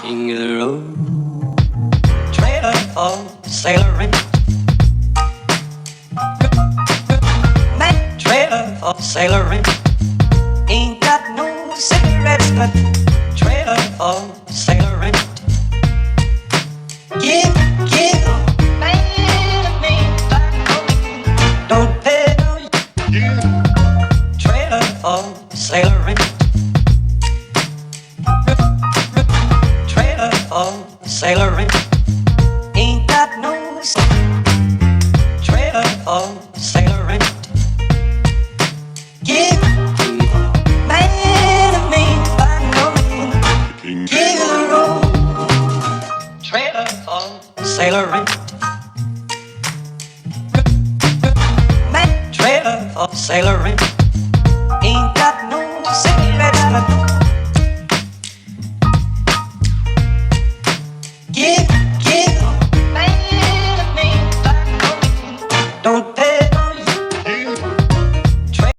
King of the road, trailer for sailoring, man, trailer for sailoring. Ain't got no cigarettes, but trailer for sailoring. Give, man, me, don't pay no trailer for sailoring. Trailer for sailoring. Ain't got no trailer for sailoring. Give man of me, by no means. King of the road. Trailer for sailoring. Man, trailer for sailoring.